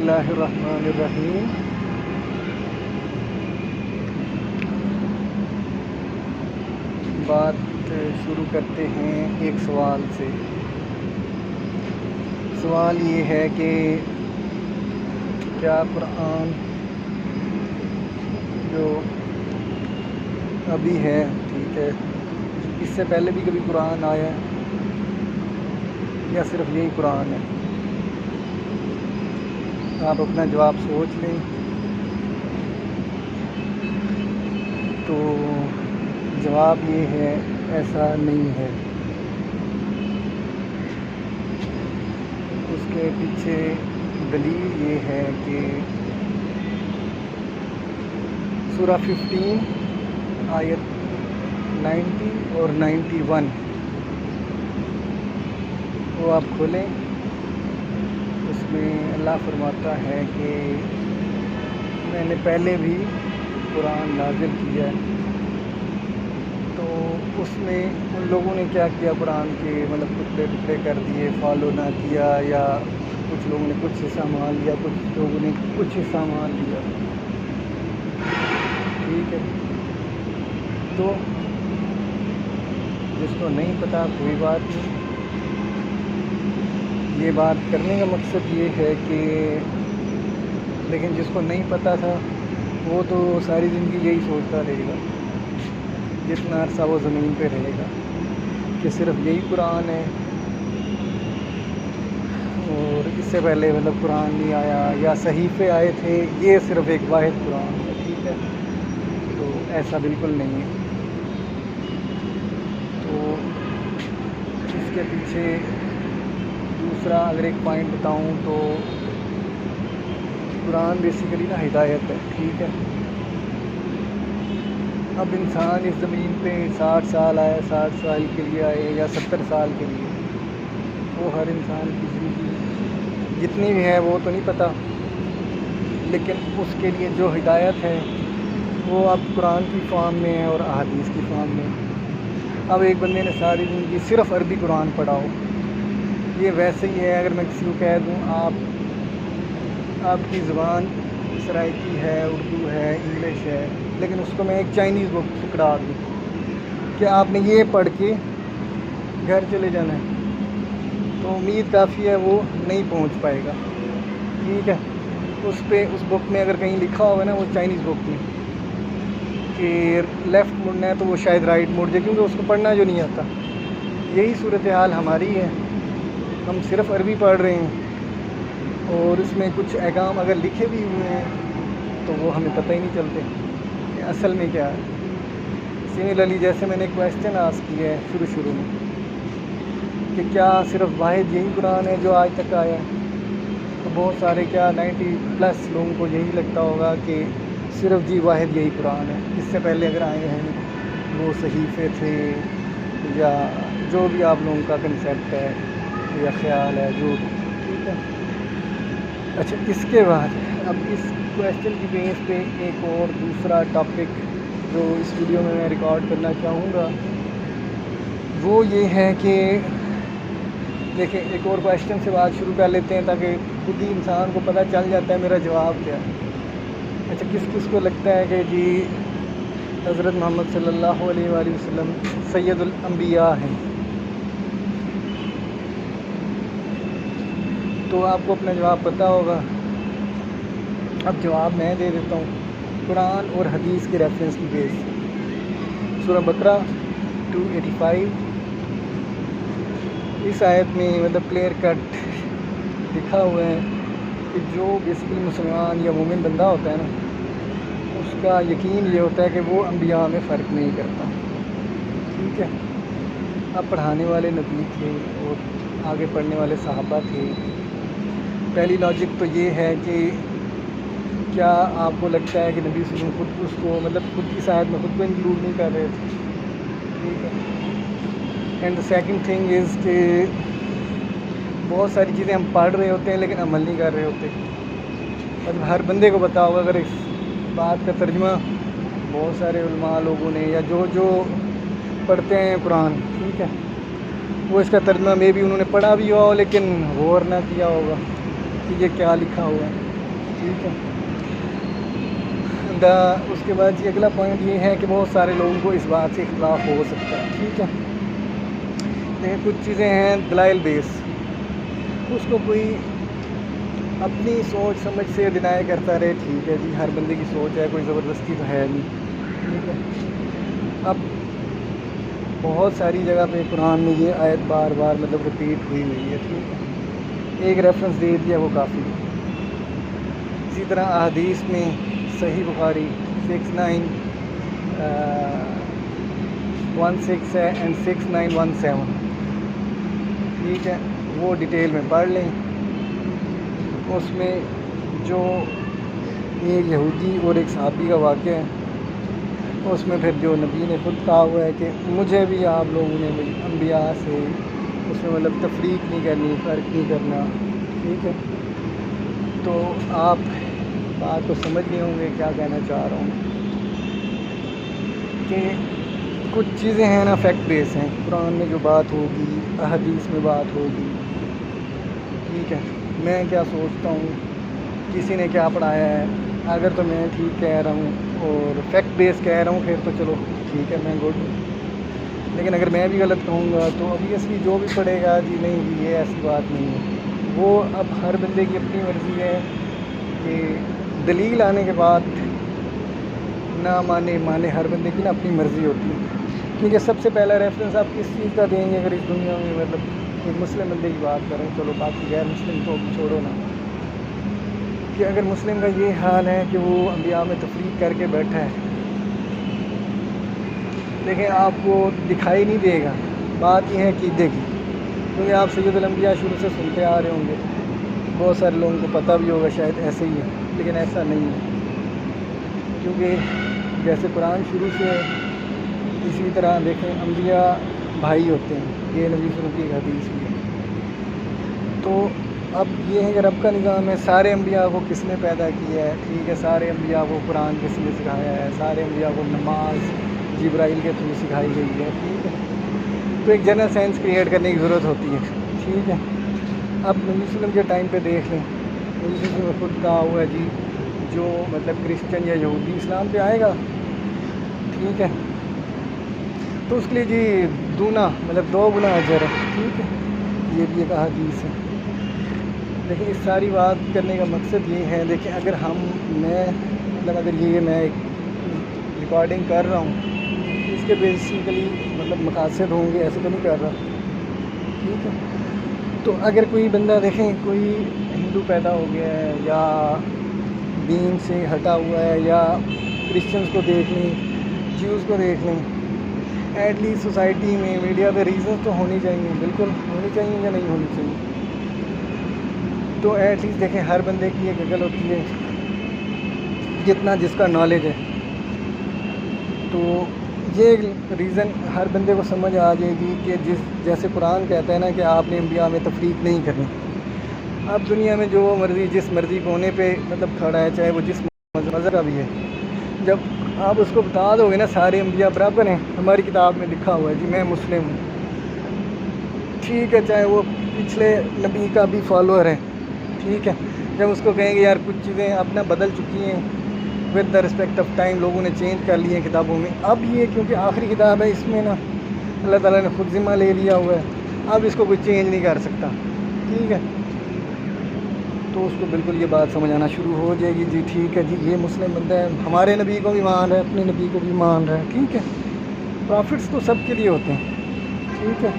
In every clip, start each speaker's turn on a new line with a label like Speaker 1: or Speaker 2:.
Speaker 1: اللہ الرحمن الرحیم۔ بات شروع کرتے ہیں ایک سوال سے۔ سوال یہ ہے کہ کیا قرآن جو ابھی ہے، ٹھیک ہے، اس سے پہلے بھی کبھی قرآن آیا ہے یا صرف یہی قرآن ہے؟ آپ اپنا جواب سوچ لیں۔ تو جواب یہ ہے، ایسا نہیں ہے۔ اس کے پیچھے دلیل یہ ہے کہ سورہ 15 آیت 90 اور 91 وہ آپ کھولیں۔ اس میں اللہ فرماتا ہے کہ میں نے پہلے بھی قرآن نازل کیا ہے، تو اس میں ان لوگوں نے کیا کیا، قرآن کے ٹکڑے ٹکڑے کر دیے، فالو نہ کیا، یا کچھ لوگوں نے کچھ حصہ مان لیا، کچھ لوگوں نے کچھ حصہ مان لیا، ٹھیک ہے۔ تو جس کو نہیں پتہ کوئی بات نہیں، یہ بات کرنے کا مقصد یہ ہے کہ لیکن جس کو نہیں پتہ تھا وہ تو ساری زندگی یہی سوچتا رہے گا جتنا عرصہ وہ زمین پہ رہے گا کہ صرف یہی قرآن ہے، اور اس سے پہلے قرآن نہیں آیا یا صحیفے آئے تھے، یہ صرف ایک واحد قرآن ہے، ٹھیک ہے۔ تو ایسا بالکل نہیں ہے۔ تو اس کے پیچھے دوسرا اگر ایک پوائنٹ بتاؤں تو قرآن بیسیکلی ہدایت ہے، ٹھیک ہے۔ اب انسان اس زمین پہ 60 سال آئے، 60 سال کے لیے آئے یا 70 سال کے لیے، وہ ہر انسان کی زندگی جتنی بھی ہے وہ تو نہیں پتہ، لیکن اس کے لیے جو ہدایت ہے وہ اب قرآن کی فارم میں ہے اور احادیث کی فارم میں ہے۔ اب ایک بندے نے ساری زندگی صرف عربی قرآن پڑھا ہو، یہ ویسے ہی ہے اگر میں کسی کو کہہ دوں آپ کی زبان سرائکی ہے، اردو ہے، انگلش ہے، لیکن اس کو میں ایک چائنیز بک پکڑا دوں کہ آپ نے یہ پڑھ کے گھر چلے جانا ہے، تو امید کافی ہے وہ نہیں پہنچ پائے گا، ٹھیک ہے۔ اس بک میں اگر کہیں لکھا ہوگا نا، وہ چائنیز بک میں، کہ لیفٹ مڑنا ہے تو وہ شاید رائٹ مڑ جائے، کیونکہ اس کو پڑھنا جو نہیں آتا۔ یہی صورتحال ہماری ہے، ہم صرف عربی پڑھ رہے ہیں اور اس میں کچھ احکام اگر لکھے بھی ہوئے ہیں تو وہ ہمیں پتہ ہی نہیں چلتے کہ اصل میں کیا ہے۔ سملرلی جیسے میں نے ایک کویسچن آسک کیا ہے شروع میں کہ کیا صرف واحد یہی قرآن ہے جو آج تک آیا ہے، تو بہت سارے 90+ لوگوں کو یہی لگتا ہوگا کہ صرف واحد یہی قرآن ہے، اس سے پہلے اگر آئے ہیں وہ صحیفے تھے یا جو بھی آپ لوگوں کا کنسیپٹ ہے یا خیال ہے، جو بھی، ٹھیک ہے۔ اچھا، اس کے بعد اب اس کویسچن کی بیس پہ ایک اور دوسرا ٹاپک جو اس ویڈیو میں ریکارڈ کرنا چاہوں گا وہ یہ ہے کہ دیکھیں، ایک اور کویسچن سے بات شروع کر لیتے ہیں تاکہ خود ہی انسان کو پتہ چل جاتا ہے میرا جواب کیا ہے۔ اچھا، کس کو لگتا ہے کہ جی حضرت محمد صلی اللہ علیہ وآلہ وسلم سید الانبیاء ہیں؟ تو آپ کو اپنا جواب پتہ ہوگا۔ اب جواب میں دے دیتا ہوں قرآن اور حدیث کے ریفرنس کی بیس۔ سورہ بقرہ 285، اس آیت میں کلیئر کٹ لکھا ہوا ہے کہ جو بیسیکلی مسلمان یا مومن بندہ ہوتا ہے نا، اس کا یقین یہ ہوتا ہے کہ وہ انبیاء میں فرق نہیں کرتا، ٹھیک ہے۔ اب پڑھانے والے نبی تھے اور آگے پڑھنے والے صحابہ تھے۔ پہلی لاجک تو یہ ہے کہ کیا آپ کو لگتا ہے کہ نبی صلی اللہ علیہ وسلم خود اس کو خود کی آیت میں خود کو انکلوڈ نہیں کر رہے تھے، ٹھیک ہے۔ And the second thing is کہ بہت ساری چیزیں ہم پڑھ رہے ہوتے ہیں لیکن عمل نہیں کر رہے ہوتے۔ ہر بندے کو پتا ہوگا، اگر اس بات کا ترجمہ بہت سارے علماء لوگوں نے یا جو پڑھتے ہیں قرآن، ٹھیک ہے، وہ اس کا ترجمہ میں بھی انہوں نے پڑھا بھی ہوا ہو لیکن غور نہ کیا ہوگا کہ یہ کیا لکھا ہوا ہے۔ ٹھیک ہے. اس کے بعد اگلا پوائنٹ یہ ہے کہ بہت سارے لوگوں کو اس بات سے اختلاف ہو سکتا ہے. ٹھیک ہے. لیکن کچھ چیزیں ہیں دلائل بیس، اس کو کوئی اپنی سوچ سمجھ سے ڈینائی کرتا رہے. ٹھیک ہے جی، ہر بندے کی سوچ ہے، کوئی زبردستی تو ہے نہیں. ٹھیک ہے. اب بہت ساری جگہ پہ قرآن میں یہ آیت بار بار مطلب رپیٹ ہوئی ہے. ٹھیک ہے. ایک ریفرنس دے دیا وہ کافی. اسی طرح احادیث میں صحیح بخاری 6916 ہے اینڈ 6917. ٹھیک ہے. وہ ڈیٹیل میں پڑھ لیں. اس میں جو ایک یہودی اور ایک صحابی کا واقعہ ہے، اس میں پھر جو نبی نے خود کہا ہوا ہے کہ مجھے بھی آپ لوگوں نے انبیاء سے اس میں مطلب تفریق نہیں کرنی، فرق نہیں کرنا. ٹھیک ہے. تو آپ بات کو سمجھ گئے ہوں گے کیا کہنا چاہ رہا ہوں، کہ کچھ چیزیں ہیں نا فیکٹ بیس ہیں. قرآن میں جو بات ہوگی، احادیث میں بات ہوگی. ٹھیک ہے. میں کیا سوچتا ہوں، کسی نے کیا پڑھایا ہے، اگر تو میں ٹھیک کہہ رہا ہوں اور فیکٹ بیس کہہ رہا ہوں پھر تو چلو ٹھیک ہے، میں گڈ ہوں. لیکن اگر میں بھی غلط کہوں گا تو obviously جو بھی پڑھے گا جی نہیں جی یہ ایسی بات نہیں ہے. وہ اب ہر بندے کی اپنی مرضی ہے کہ دلیل آنے کے بعد نہ مانے ہر بندے کی نا اپنی مرضی ہوتی ہے. کیونکہ سب سے پہلا ریفرنس آپ کس چیز کا دیں گے اگر اس دنیا میں مطلب ایک مسلم بندے کی بات کریں، چلو باقی غیر مسلم تو چھوڑو نا، کہ اگر مسلم کا یہ حال ہے کہ وہ انبیاء میں تفریق کر کے بیٹھا ہے، دیکھیں آپ کو دکھائی نہیں دے گا. بات یہ ہے عقیدے کی، کیونکہ آپ سید الانبیاء شروع سے سنتے آ رہے ہوں گے، بہت سارے لوگوں کو پتہ بھی ہوگا شاید ایسے ہی ہے، لیکن ایسا نہیں ہے. کیونکہ جیسے قرآن شروع سے ہے اسی طرح دیکھیں انبیاء بھائی ہوتے ہیں، یہ نبی صلی اللہ علیہ وسلم کی حدیث بھی ہے. تو اب یہ ہے کہ رب کا نظام ہے، سارے انبیاء کو کس نے پیدا کیا ہے. ٹھیک ہے. سارے انبیاء کو قرآن کس نے سکھایا ہے، سارے انبیاء کو نماز جبرائیل کے تھرو سکھائی گئی ہے. ٹھیک ہے. تو ایک جنرل سائنس کریٹ کرنے کی ضرورت ہوتی ہے. ٹھیک ہے. اب نبی صلی اللہ علیہ وسلم کے ٹائم پہ دیکھ لیں، نبی صلی اللہ علیہ وسلم نے خود کہا ہوا ہے جی جو مطلب کرسچن یا یہودی اسلام پہ آئے گا، ٹھیک ہے، تو اس کے لیے جی دونا مطلب 2 گنا اجر ہے. ٹھیک ہے. یہ بھی ایک حدیث ہے. لیکن اس ساری بات کرنے کا مقصد یہ ہے، دیکھیں اگر میں مطلب اگر یہ میں ایک ریکارڈنگ کر رہا ہوں اس کے بیسیکلی مطلب مقاصد ہوں گے، ایسے تو نہیں کر رہا. ٹھیک ہے. تو اگر کوئی بندہ دیکھیں کوئی ہندو پیدا ہو گیا ہے یا دین سے ہٹا ہوا ہے، یا کرسچنس کو دیکھ لیں، جیوز کو دیکھ لیں، ایٹ لیسٹ سوسائٹی میں میڈیا پہ ریزنس تو ہونی چاہیے، بالکل ہونی چاہیے یا نہیں ہونی چاہیے. تو ایٹ لیسٹ دیکھیں ہر بندے کی ایک عقل ہوتی ہے جتنا جس کا نالج ہے. تو یہ ریزن ہر بندے کو سمجھ آ جائے گی کہ جیسے قرآن کہتا ہے نا کہ آپ نے انبیاء میں تفریق نہیں کرنی. اب دنیا میں جو مرضی جس مرضی کونے پہ مطلب کھڑا ہے، چاہے وہ جس مذہب کا بھی ہے، جب آپ اس کو بتا دو گے نا سارے انبیاء برابر ہیں، ہماری کتاب میں لکھا ہوا ہے جی میں مسلم ہوں، ٹھیک ہے، چاہے وہ پچھلے نبی کا بھی فالوور ہے. ٹھیک ہے. جب اس کو کہیں گے یار کچھ چیزیں اپنا بدل چکی ہیں with the respect of time, لوگوں نے چینج کر لی ہیں کتابوں میں، اب یہ کیونکہ آخری کتاب ہے اس میں نا اللہ تعالیٰ نے خود ذمہ لے لیا ہوا ہے، اب اس کو کوئی چینج نہیں کر سکتا. ٹھیک ہے. تو اس کو بالکل یہ بات سمجھ آنا شروع ہو جائے گی جی ٹھیک ہے جی یہ مسلم بندہ ہے، ہمارے نبی کو بھی مان رہا ہے، اپنے نبی کو بھی مان رہا ہے. ٹھیک ہے. پرافٹس تو سب کے لیے ہوتے ہیں. ٹھیک ہے.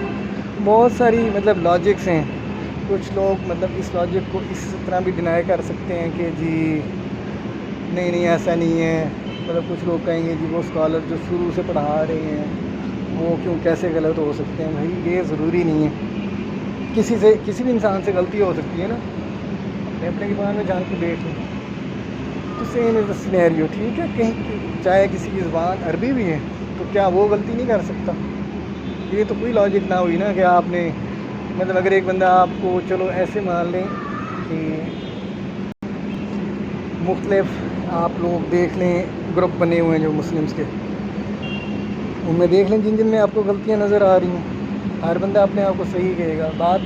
Speaker 1: بہت ساری مطلب لاجکس ہیں. کچھ لوگ مطلب اس لاجک کو اس طرح بھی ڈینائی کر سکتے ہیں کہ جی نہیں ایسا نہیں ہے. مطلب کچھ لوگ کہیں گے جی وہ اسکالر جو شروع سے پڑھا رہے ہیں وہ کیسے غلط ہو سکتے ہیں. بھائی یہ ضروری نہیں ہے، کسی بھی انسان سے غلطی ہو سکتی ہے نا، اپنے ایمان میں جان کے دیکھ لیں. تو سیم از دا سینیریو. ٹھیک ہے. کہیں چاہے کسی کی زبان عربی بھی ہے تو کیا وہ غلطی نہیں کر سکتا؟ یہ تو کوئی لاجک نہ ہوئی نا کہ آپ نے مطلب اگر ایک بندہ آپ کو چلو ایسے مان لیں کہ مختلف آپ لوگ دیکھ لیں گروپ بنے ہوئے ہیں جو مسلمس کے، ان میں دیکھ لیں جن میں آپ کو غلطیاں نظر آ رہی ہیں، ہر بندہ اپنے آپ کو صحیح کہے گا. بات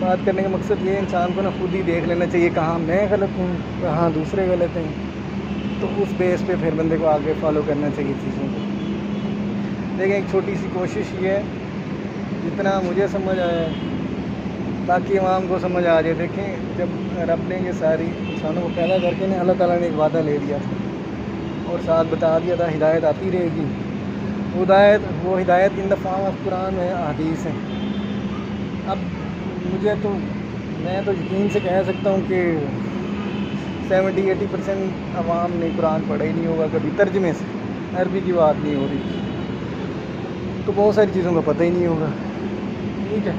Speaker 1: بات کرنے کا مقصد یہ انسان کو نا خود ہی دیکھ لینا چاہیے کہاں میں غلط ہوں کہاں دوسرے غلط ہیں، تو اس بیس پہ پھر بندے کو آگے فالو کرنا چاہیے چیزوں کو. لیکن ایک چھوٹی سی کوشش یہ ہے، جتنا مجھے سمجھ آیا ہے باقی عوام کو سمجھ آ جائے. دیکھیں جب رب نے یہ ساری انسانوں کو پیدا کر کے نا اللہ تعالیٰ نے ایک وعدہ لے دیا تھا اور ساتھ بتا دیا تھا ہدایت آتی رہے گی. وہ ہدایت ان دا فارم آف قرآن ہے، احادیث ہے. اب میں تو یقین سے کہہ سکتا ہوں کہ 70-80% عوام نے قرآن پڑھا ہی نہیں ہوگا کبھی ترجمے سے، عربی کی بات نہیں ہو رہی، تو بہت ساری چیزوں کا پتہ ہی نہیں ہوگا. ٹھیک ہے،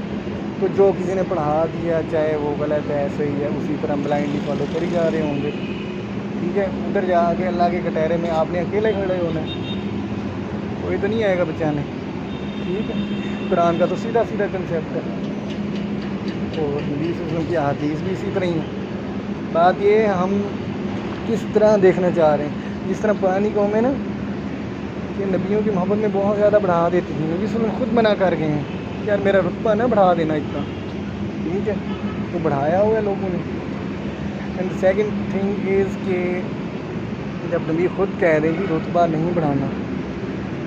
Speaker 1: تو جو کسی نے پڑھا دیا چاہے وہ غلط ہے صحیح ہے، اسی پر ہم بلائنڈلی فالو کری جا رہے ہوں گے. ٹھیک ہے، ادھر جا کے اللہ کے کٹہرے میں آپ نے اکیلے کھڑے ہونا ہے، کوئی تو نہیں آئے گا بچانے. ٹھیک ہے، قرآن کا تو سیدھا کنسیپٹ ہے اور نبی صلی اللہ علیہ وسلم کی احادیث بھی اسی طرح ہی ہیں. بات یہ ہے ہم کس طرح دیکھنا چاہ رہے ہیں. جس طرح پرانی قومیں نا کہ نبیوں کی محبت میں بہت زیادہ بڑھا دیتی تھیں، نبی صلی اللہ علیہ وسلم خود منع کر گئے ہیں کہ یار میرا رتبہ نہ بڑھا دینا اتنا. ٹھیک ہے، تو بڑھایا ہوا ہے لوگوں نے. اینڈ سیکنڈ تھنگ از کہ جب نبی خود کہہ دیں کہ رتبہ نہیں بڑھانا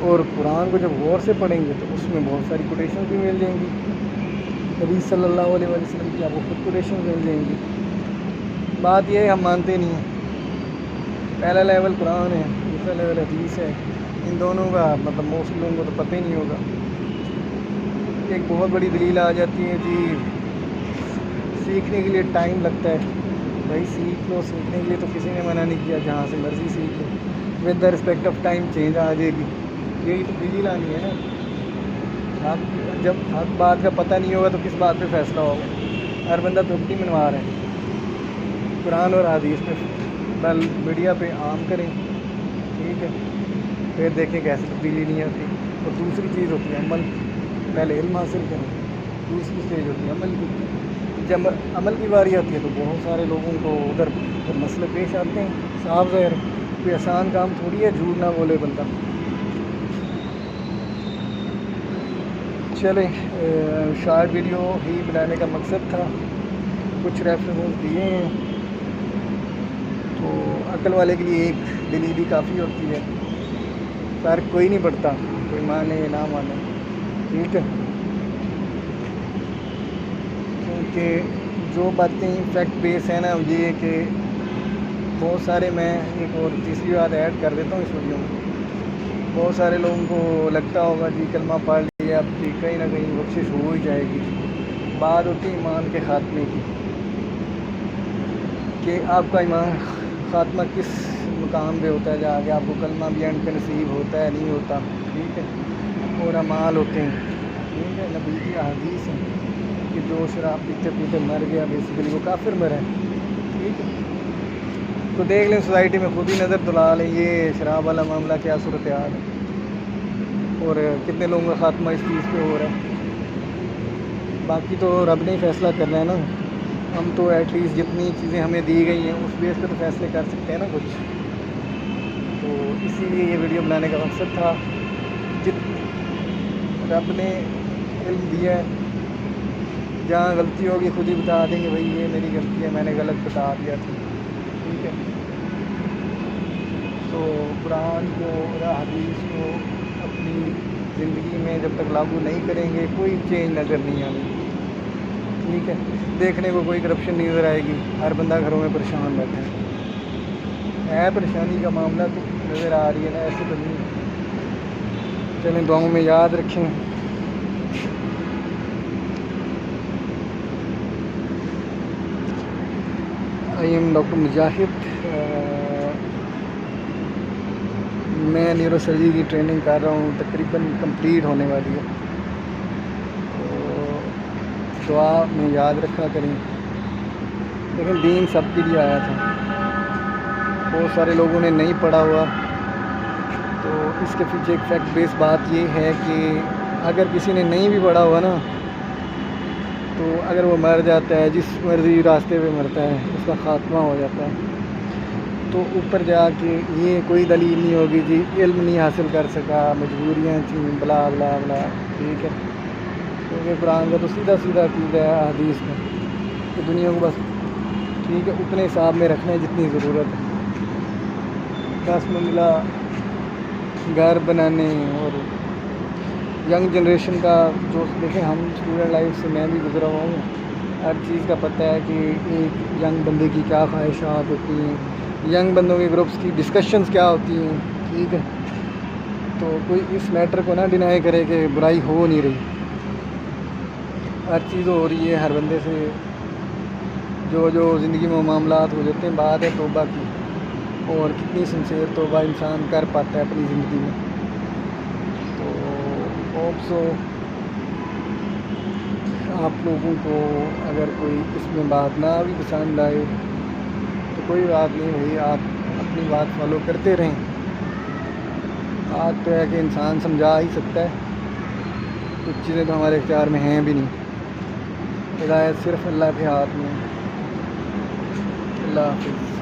Speaker 1: اور قرآن کو جب غور سے پڑھیں گے تو اس میں بہت ساری کوٹیشن بھی مل جائیں گی نبی صلی اللہ علیہ وسلم کی، آپ کو خود کوٹیشن مل جائیں گی. بات یہ ہے ہم مانتے نہیں ہیں. پہلا لیول قرآن ہے، دوسرا لیول حدیث ہے. ان دونوں کا مطلب موسٹ لوگوں کو تو پتہ ہی نہیں ہوگا. ایک بہت بڑی دلیل آ جاتی ہے جی سیکھنے کے لیے ٹائم لگتا ہے. بھائی سیکھ لو، سیکھنے کے لیے تو کسی نے منع نہیں کیا، جہاں سے مرضی سیکھ لو، with the respect of time change آ جائے گی. یہی تو دلیل آنی ہے نا. جب ہر بات کا پتہ نہیں ہوگا تو کس بات پہ فیصلہ ہوگا. ہر بندہ دھوپی منوا رہا ہے. قرآن اور حدیث پہ بل میڈیا پہ عام کریں. ٹھیک ہے، پھر دیکھیں کیسے تبدیلی نہیں آتی. اور دوسری چیز ہوتی ہے عمل. پہلے علم حاصل کریں، دوسری اسٹیج ہوتی ہے عمل کی. جب عمل کی باری آتی ہے تو بہت سارے لوگوں کو ادھر مسئلے پیش آتے ہیں. صاف ظاہر کوئی آسان کام تھوڑی ہے جھوٹ نہ بولے بندہ. چلیں شارٹ ویڈیو ہی بنانے کا مقصد تھا. کچھ ریفرنس دیے ہیں تو عقل والے کے لیے ایک دلیل کافی ہوتی ہے. فرق کوئی نہیں پڑتا، کوئی مانے نہ مانے. ٹھیک ہے، کیونکہ جو باتیں فیکٹ بیس ہیں نا یہ کہ بہت سارے، میں ایک اور تیسری بات ایڈ کر دیتا ہوں اس ویڈیو میں. بہت سارے لوگوں کو لگتا ہوگا جی کلمہ پڑھ لیا اب جی کہیں نہ کہیں بخشش ہو ہی جائے گی. بات ہوتی ہے ایمان کے خاتمے کی کہ آپ کا ایمان خاتمہ کس مقام پہ ہوتا ہے، جا کے آپ کو کلمہ بھی اینڈ پہ نصیب ہوتا ہے نہیں ہوتا. ٹھیک ہے، اور اعمال ہوتے ہیں. ٹھیک ہے، نبی کی احادیث ہیں کہ جو شراب پیتے پیتے مر گیا بیسیکلی وہ کافر مرا ہے. ٹھیک ہے، تو دیکھ لیں سوسائٹی میں خود ہی نظر دلا لیں یہ شراب والا معاملہ کیا صورتحال ہے اور کتنے لوگوں کا خاتمہ اس چیز پہ ہو رہا ہے. باقی تو رب نے ہی فیصلہ کرنا ہے نا. ہم تو ایٹ لیسٹ جتنی چیزیں ہمیں دی گئی ہیں اس بیس پہ تو فیصلے کر سکتے ہیں نا کچھ. تو اسی لیے یہ ویڈیو بنانے کا مقصد تھا. رب نے علم دیا ہے، جہاں غلطی ہوگی خود ہی بتا دیں گے بھائی یہ میری غلطی ہے، میں نے غلط بتا دیا تھا. ٹھیک ہے، تو قرآن کو اور حدیث کو اپنی زندگی میں جب تک لاگو نہیں کریں گے کوئی چینج نظر نہیں آئے گی. ٹھیک ہے، دیکھنے کو کوئی کرپشن نہیں نظر آئے گی. ہر بندہ گھروں میں پریشان بیٹھا ہے پریشانی کا معاملہ تو نظر آ رہی ہے نا، ایسے تو نہیں. چلیں دعاؤں میں یاد رکھیں. آئی ایم ڈاکٹر مجاہد. میں نیورو سرجری کی ٹریننگ کر رہا ہوں، تقریباً کمپلیٹ ہونے والی ہے. تو دعا میں یاد رکھا کریں. لیکن دین سب کے لیے آیا تھا. بہت سارے لوگوں نے نہیں پڑھا ہوا، تو اس کے پیچھے ایک فیکٹ بیس بات یہ ہے کہ اگر کسی نے نہیں بھی پڑھا ہوا نا تو اگر وہ مر جاتا ہے جس مرضی راستے پہ مرتا ہے اس کا خاتمہ ہو جاتا ہے. تو اوپر جا کے یہ کوئی دلیل نہیں ہوگی جی علم نہیں حاصل کر سکا، مجبوریاں تھیں، بلا بلا بلا. ٹھیک ہے، تو کہ قرآن کا تو سیدھا سیدھا عقیدہ ہے، حدیث کا کہ دنیا کو بس ٹھیک ہے اتنے حساب میں رکھنا ہے جتنی ضرورت ہے. 10 منزلہ گھر بنانے اور ینگ جنریشن کا جو دیکھیں ہم اسٹوڈنٹ لائف سے میں بھی گزرا ہوا ہوں. ہر چیز کا پتہ ہے کہ ایک ینگ بندے کی کیا خواہشات ہوتی ہیں، ینگ بندوں کے گروپس کی ڈسکشنز کیا ہوتی ہیں. ٹھیک ہے، تو کوئی اس میٹر کو نہ ڈینائی کرے کہ برائی ہو نہیں رہی، ہر چیز ہو رہی ہے. ہر بندے سے جو زندگی میں معاملات ہو جاتے ہیں، بات ہے توبہ کی، اور کتنی سنسیئر توبہ انسان کر پاتا ہے اپنی زندگی میں. تو ہوپ سو آپ لوگوں کو اگر کوئی اس میں بات نہ بھی پسند آئے تو کوئی بات نہیں بھائی، آپ اپنی بات فالو کرتے رہیں. بات تو ہے کہ انسان سمجھا ہی سکتا ہے، کچھ چیزیں تو ہمارے اختیار میں ہیں بھی نہیں. ہدایت صرف اللہ کے ہاتھ میں. اللہ حافظ.